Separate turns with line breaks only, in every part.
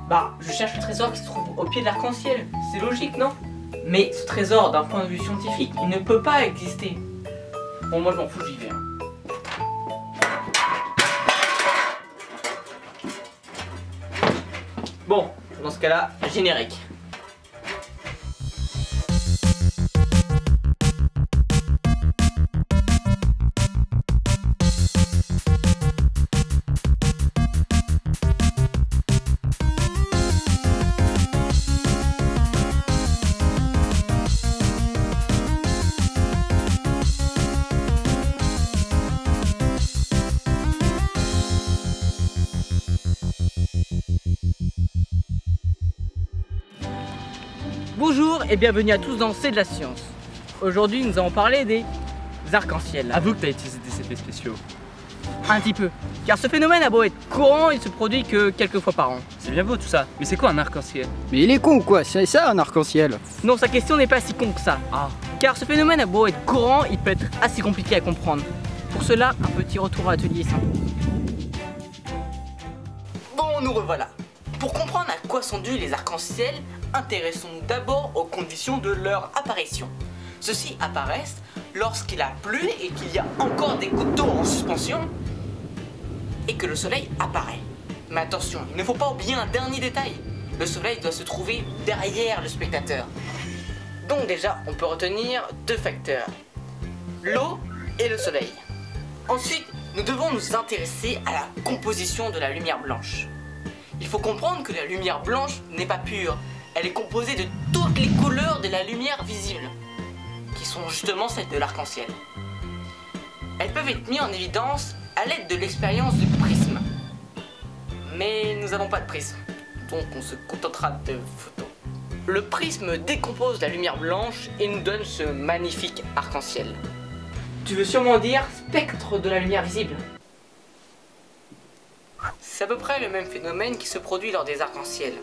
Bah, je cherche le trésor qui se trouve au pied de l'arc-en-ciel. C'est logique, non? Mais ce trésor, d'un point de vue scientifique, il ne peut pas exister. Bon, moi je m'en fous, j'y vais. Bon, dans ce cas-là, générique. Bonjour et bienvenue à tous dans C'est de la science. Aujourd'hui nous allons parler des arcs-en-ciel.
Avoue que t'as utilisé des effets spéciaux.
Un petit peu. Car ce phénomène a beau être courant, il se produit que quelques fois par an.
C'est bien beau tout ça, mais c'est quoi un arc-en-ciel?
Mais il est con ou quoi? C'est ça un arc-en-ciel?
Non, sa question n'est pas si con que ça.
Ah.
Car ce phénomène a beau être courant, il peut être assez compliqué à comprendre. Pour cela, un petit retour à l'atelier s'impose. Bon, nous revoilà. Pour comprendre à quoi sont dus les arcs-en-ciel, intéressons-nous d'abord aux conditions de leur apparition. Ceux-ci apparaissent lorsqu'il a plu et qu'il y a encore des gouttes d'eau en suspension et que le soleil apparaît. Mais attention, il ne faut pas oublier un dernier détail. Le soleil doit se trouver derrière le spectateur. Donc déjà, on peut retenir deux facteurs. L'eau et le soleil. Ensuite, nous devons nous intéresser à la composition de la lumière blanche. Il faut comprendre que la lumière blanche n'est pas pure. Elle est composée de toutes les couleurs de la lumière visible, qui sont justement celles de l'arc-en-ciel. Elles peuvent être mises en évidence à l'aide de l'expérience du prisme. Mais nous n'avons pas de prisme, donc on se contentera de photos. Le prisme décompose la lumière blanche et nous donne ce magnifique arc-en-ciel. Tu veux sûrement dire spectre de la lumière visible? C'est à peu près le même phénomène qui se produit lors des arcs-en-ciel.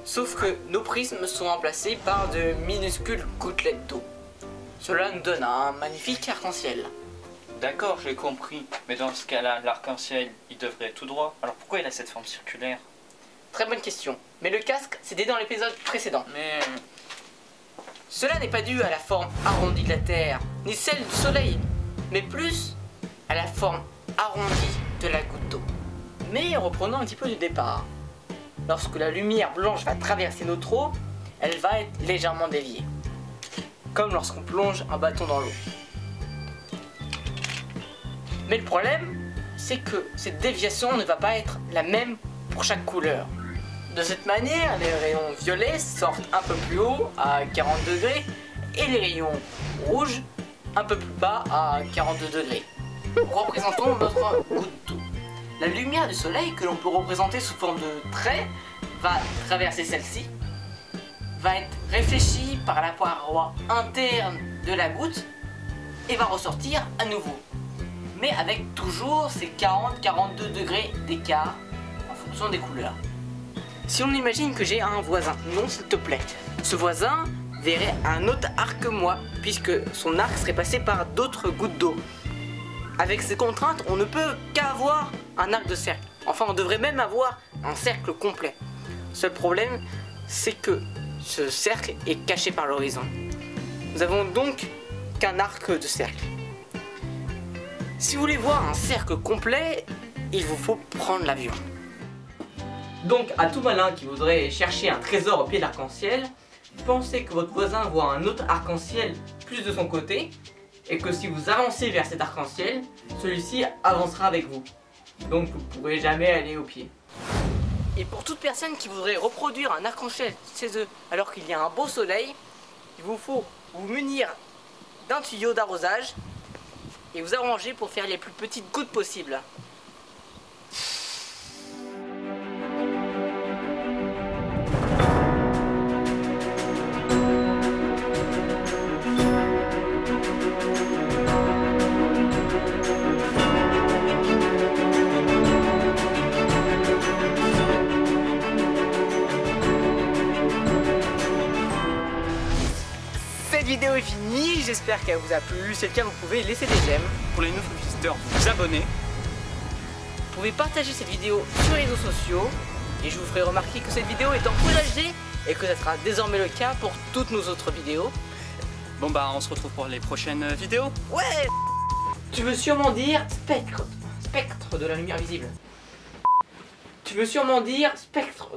Sauf que nos prismes sont remplacés par de minuscules gouttelettes d'eau. Cela nous donne un magnifique arc-en-ciel.
D'accord, j'ai compris. Mais dans ce cas-là, l'arc-en-ciel, il devrait être tout droit. Alors pourquoi il a cette forme circulaire?
Très bonne question. Mais le casque, c'était dans l'épisode précédent.
Mais...
Cela n'est pas dû à la forme arrondie de la Terre, ni celle du Soleil, mais plus à la forme arrondie de la goutte d'eau. Mais reprenons un petit peu du départ. Lorsque la lumière blanche va traverser notre eau, elle va être légèrement déviée. Comme lorsqu'on plonge un bâton dans l'eau. Mais le problème, c'est que cette déviation ne va pas être la même pour chaque couleur. De cette manière, les rayons violets sortent un peu plus haut à 40 degrés et les rayons rouges un peu plus bas à 42 degrés. Représentons notre goutte d'eau. La lumière du soleil, que l'on peut représenter sous forme de trait, va traverser celle-ci, va être réfléchie par la paroi interne de la goutte et va ressortir à nouveau. Mais avec toujours ces 40-42 degrés d'écart en fonction des couleurs. Si on imagine que j'ai un voisin, non s'il te plaît, ce voisin verrait un autre arc que moi, puisque son arc serait passé par d'autres gouttes d'eau. Avec ces contraintes, on ne peut qu'avoir un arc de cercle. Enfin, on devrait même avoir un cercle complet. Seul problème, c'est que ce cercle est caché par l'horizon. Nous avons donc qu'un arc de cercle. Si vous voulez voir un cercle complet, il vous faut prendre l'avion. Donc, à tout malin qui voudrait chercher un trésor au pied de l'arc-en-ciel, pensez que votre voisin voit un autre arc-en-ciel plus de son côté, et que si vous avancez vers cet arc-en-ciel, celui-ci avancera avec vous. Donc vous ne pourrez jamais aller au pied. Et pour toute personne qui voudrait reproduire un arc-en-ciel chez eux alors qu'il y a un beau soleil, il vous faut vous munir d'un tuyau d'arrosage et vous arranger pour faire les plus petites gouttes possibles. Cette vidéo est finie, j'espère qu'elle vous a plu. Si c'est le cas, vous pouvez laisser des j'aime.
Pour les nouveaux visiteurs, vous vous abonnez.
Vous pouvez partager cette vidéo sur les réseaux sociaux Et je vous ferai remarquer que cette vidéo est en Full HD et que ça sera désormais le cas pour toutes nos autres vidéos.
Bon bah on se retrouve pour les prochaines vidéos.
Ouais. Tu veux sûrement dire spectre de la lumière visible. Tu veux sûrement dire spectre.